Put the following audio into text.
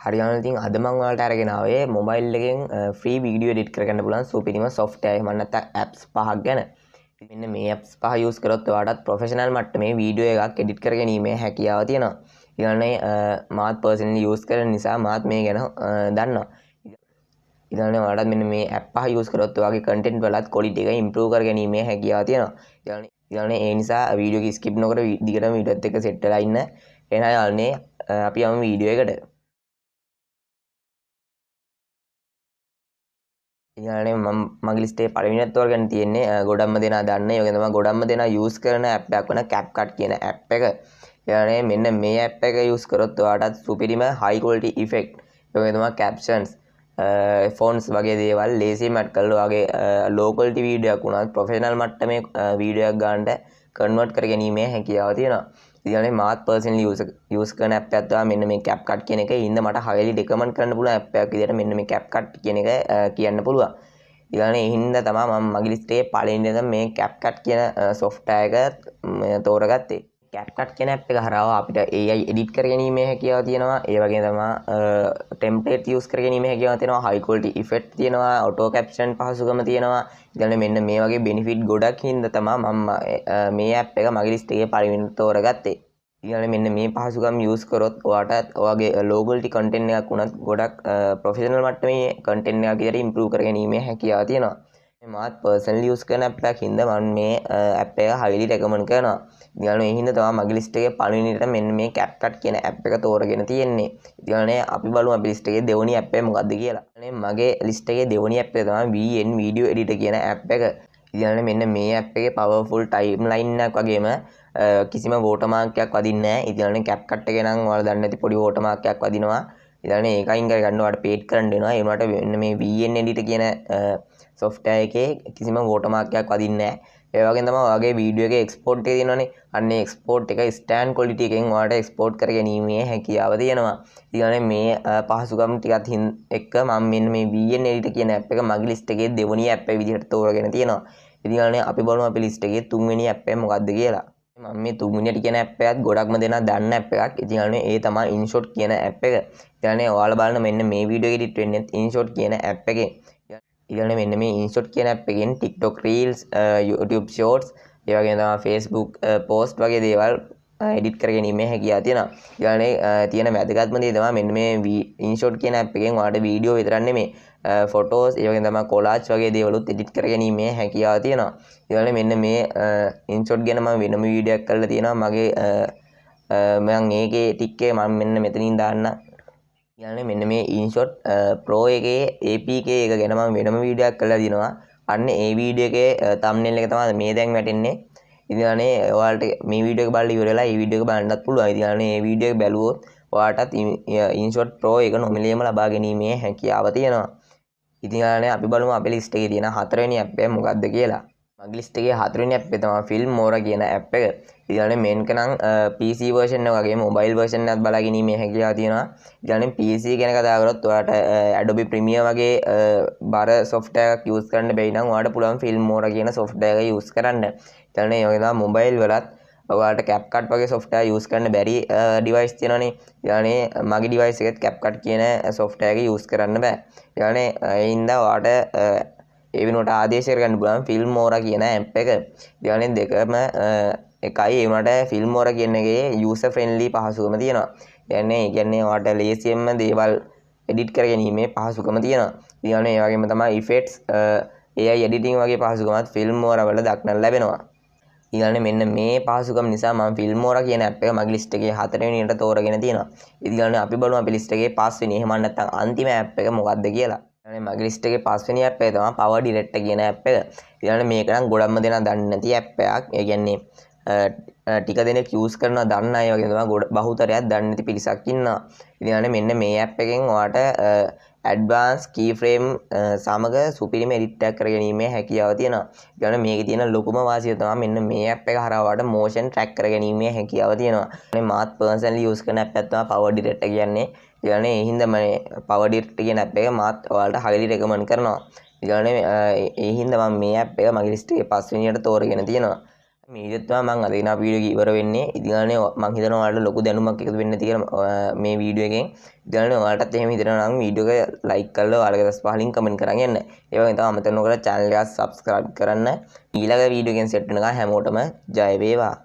හරියන ඉතින් අද මම ඔයාලට අරගෙන ආවේ මොබයිල් එකෙන් ෆ්‍රී වීඩියෝ එඩිට් කරගන්න පුළුවන් සුපිරිම software එක නැත්නම් apps පහක් ගැන. මෙන්න මේ apps පහ use කරොත් ඔයාලට ප්‍රොෆෙෂනල් මට්ටමේ වීඩියෝ එකක් එඩිට් කරගැනීමේ හැකියාව තියෙනවා. ඊළඟට මාත් personally use කරන නිසා මාත් මේ ගැන දන්නවා. ඊළඟට ඔයාලට මෙන්න මේ app පහ use කරොත් ඔයාගේ content වලත් quality එක improve කරගැනීමේ හැකියාව තියෙනවා. ඊළඟට ඒ නිසා වීඩියෝ එක skip නොකර දිගටම වීඩියෝත් එක්ක set වෙලා ඉන්න. එහෙනම් යාළුවනේ අපි යමු වීඩියෝ එකට. ඊළඟට මගේ ලිස්ට් එකේ පළවෙනිත් තෝරගන්න තියෙන්නේ ගොඩක්ම දෙනා දන්න ඒ වගේ තමයි ගොඩක්ම දෙනා use කරන app එකක් වන CapCut කියන app එක. ඊළඟට මෙන්න මේ app එක use කරොත් ඔයාලට සුපිරිම high quality effect ඒ වගේ තමයි captions fonts වගේ දේවල් ලේසියෙන් add කරලා ඔයාගේ low quality වීඩියෝ එකක් වුණත් professional මට්ටමේ වීඩියෝ එකක් ගන්නට convert කර ගැනීමේ හැකියාව තියෙනවා. ඊළඟට මාත් personally use කරන app එකක් තමයි මෙන්න මේ CapCut කියන එක. ඉන්න මට highly recommend කරන්න පුළුවන් app එකක් විදිහට මෙන්න මේ CapCut කියන එක කියන්න පුළුවන්. ඊළඟට ඒ හින්දා තමයි මම මගේ ලිස්ට් එකේ පළවෙනිදම මේ CapCut කියන software එක තෝරගත්තේ. CapCut කියන app එක හරහා අපිට AI edit කරගැනීමේ හැකියාව තියෙනවා. ඒ වගේම තමයි template use කරගැනීමේ හැකියාව තියෙනවා. high quality effect තියෙනවා. auto caption පහසුකම තියෙනවා. ඊළඟට මෙන්න මේ වගේ benefit ගොඩක් හින්දා තමයි මම මේ app එක මගේ ලිස්ට් එකේ පළවෙනිට තෝරගත්තේ. ඊළඟට මෙන්න මේ පහසුකම් use කරොත් ඔයාට ඔයාගේ low quality content එකක් වුණත් ගොඩක් professional මට්ටමේ content එකක් විදිහට improve කරගැනීමේ හැකියාව තියෙනවා. මාත් personally use කරන app එකක් හින්දා මම මේ app එක highly recommend කරනවා. ඊළඟට ඒ හින්දා තමයි මගේ ලිස්ට් එකේ පළවෙනිට මෙන්න මේ CapCut කියන app එක තෝරගෙන තියෙන්නේ. ඊළඟට අපි බලමු අපේ ලිස්ට් එකේ දෙවෙනි app එක මොකක්ද කියලා. මගේ ලිස්ට් එකේ දෙවෙනි app එක තමයි VN Video Editor කියන app එක. ඊළඟට මෙන්න මේ app එකේ powerful timeline එකක් වගේම කිසිම watermark එකක් වදින්නේ නැහැ. ඊළඟට CapCut එකේ නම් ඔයාලා දන්නේ නැති පොඩි watermark එකක් වදිනවා. ඊළඟට ඒක අයින් කරගන්න ඔයාලට paid කරන්න වෙනවා. ඒ වුණාට මෙන්න මේ VN Editor කියන software එකේ කිසිම watermark එකක් වදින්නේ නැහැ. ඒ වගේම තමයි ඔයාගේ වීඩියෝ එකේ export එක තියෙනවනේ. අන්න ඒ export එක stand quality එකෙන් ඔයාලට export කරගැනීමේ හැකියාව තියෙනවා. ඊළඟට මේ පහසුකම් ටිකත් එක්ක මම මෙන්න මේ VN Editor කියන app එක මගේ list එකේ දෙවෙනි app එක විදිහට තෝරගෙන තියෙනවා. ඊළඟට අපි බලමු අපේ list එකේ තුන්වෙනි app එක මොකක්ද කියලා. මම මේ තුන්වෙනියට කියන app එකත් ගොඩක්ම දෙනා දන්න app එකක්. ඉතින් ඒ තමයි InShot කියන app එක. ඊළඟට ඔයාලා බලන මෙන්න මේ වීඩියෝ edit වෙන්නේ InShot කියන app එකෙන්. ඊළඟට මෙන්න මේ InShot කියන app එකෙන් TikTok Reels, YouTube Shorts, ඒ වගේම තමයි Facebook post වගේ දේවල් edit කරගැනීමේ හැකියාව තියෙනවා. ඊළඟට තියෙන වැදගත්ම දේ තමයි මෙන්න මේ InShot කියන app එකෙන් ඔයාලට වීඩියෝ විතරක් නෙමෙයි photos ඒ වගේම තමයි collage වගේ දේවලුත් edit කරගැනීමේ හැකියාව තියෙනවා. ඊළඟට මෙන්න මේ InShot ගැන මම වෙනම වීඩියෝ එකක් කරලා තියෙනවා. මගේ මම ඒකේ ටික් එක මම මෙන්න මෙතනින් දාන්න. ඊළඟට මෙන්න මේ InShot Pro එකේ APK එක ගැන මම වෙනම වීඩියෝ එකක් කරලා දිනවා. අන්න ඒ වීඩියෝ එකේ thumbnail එක තමයි මේ දැන් වැටෙන්නේ. ඉතින් ඔයාලට මේ වීඩියෝ එක බලලා ඉවර වෙලා මේ වීඩියෝ එක බලන්නත් පුළුවන්. ඉතින් මේ වීඩියෝ එක බැලුවොත් ඔයාටත් InShot Pro එක නොමිලේම ලබා ගැනීමේ හැකියාව තියෙනවා. ඉතින් අපි බලමු අපේ ලිස්ට් එකේ තියෙන හතරවෙනි app එක මොකක්ද කියලා. මගේ ලිස්ට් එකේ හතරවෙනි app එක තමයි Filmora කියන app එක. ඊළඟට මේක නම් PC version එක වගේ mobile version එකත් බලා ගැනීමේ හැකියාව තියෙනවා. ඊළඟට PC ගැන කතා කරොත් ඔයාලට Adobe Premiere වගේ බර software එකක් use කරන්න බැරි නම් ඔයාලට පුළුවන් Filmora කියන software එක use කරන්න. ඊළඟට ඒ වගේ තමයි mobile වලත් ඔයාලට CapCut වගේ software use කරන්න බැරි device තියෙනවනේ. ඊළඟට මගේ device එකෙත් CapCut කියන software එක use කරන්න බෑ. ඊළඟට ඒ හින්දා ඔයාලට ඒ වෙනුවට ආදේශ කරගන්න පුළුවන් Filmora කියන app එක. ඊළඟට දෙකම එකයි ඒ වුණාට Filmora කියන එකේ user friendly පහසුකම තියෙනවා. ඒ කියන්නේ ඔයාලට ලේසියෙන්ම දේවල් edit කරගැනීමේ පහසුකම තියෙනවා. ඊළඟට ඒ වගේම තමයි effects AI editing වගේ පහසුකමත් Filmora වල දක්නට ලැබෙනවා. ඊළඟට මෙන්න මේ පහසුකම් නිසා මම Filmora කියන app එක මගේ list එකේ හතරවෙනියට තෝරගෙන තියෙනවා. ඊළඟට අපි බලමු අපේ list එකේ පස්වෙනි එහෙම නැත්නම් අන්තිම app එක මොකක්ද කියලා. මගේ ලිස්ට් එකේ පස්වෙනි app එක තමයි Power Director කියන app එක. ඊළඟට මේක නම් ගොඩක්ම දෙනා දන්නේ නැති app එකක්. ඒ කියන්නේ ටික දෙනෙක් use කරනවා දන්න අය වගේ තමයි බහුතරයක් දන්නේ නැති පිරිසක් ඉන්නවා. ඊළඟට මෙන්න මේ app එකෙන් ඔයාට advanced keyframe සමග සුපිරිම edit එකක් කරගැනීමේ හැකියාව තියෙනවා. ඊළඟට මේකේ තියෙන ලොකුම වාසිය තමයි මෙන්න මේ app එක හරහා ඔයාට motion track කරගැනීමේ හැකියාව තියෙනවා. මාත් personally use කරන app එක තමයි Power Director කියන්නේ. ඊළඟට ඒ හින්දා මම Power Director කියන app එක මාත් ඔයාලට highly recommend කරනවා. ඊළඟට ඒ හින්දා මම මේ app එක මගේ list එකේ පස්වෙනියට තෝරගෙන තියෙනවා. මේ විදිහට තමයි මම අද ගෙන ආපු වීඩියෝ එක ඉවර වෙන්නේ. ඉතින් මම හිතනවා ඔයාලට ලොකු දැනුමක් එකතු වෙන්න කියලා මේ වීඩියෝ එකෙන්. ඉතින් ඔයාලටත් එහෙම හිතනවා නම් වීඩියෝ එක ලයික් කරලා ඔයාලගේ දස් පහලින් කමෙන්ට් කරන් යන්න. ඒ වගේම තමයි අමතක නොකර channel එක subscribe කරන්න. ඊළඟ වීඩියෝ එකෙන් සෙට් වෙනකන් හැමෝටම ජය වේවා.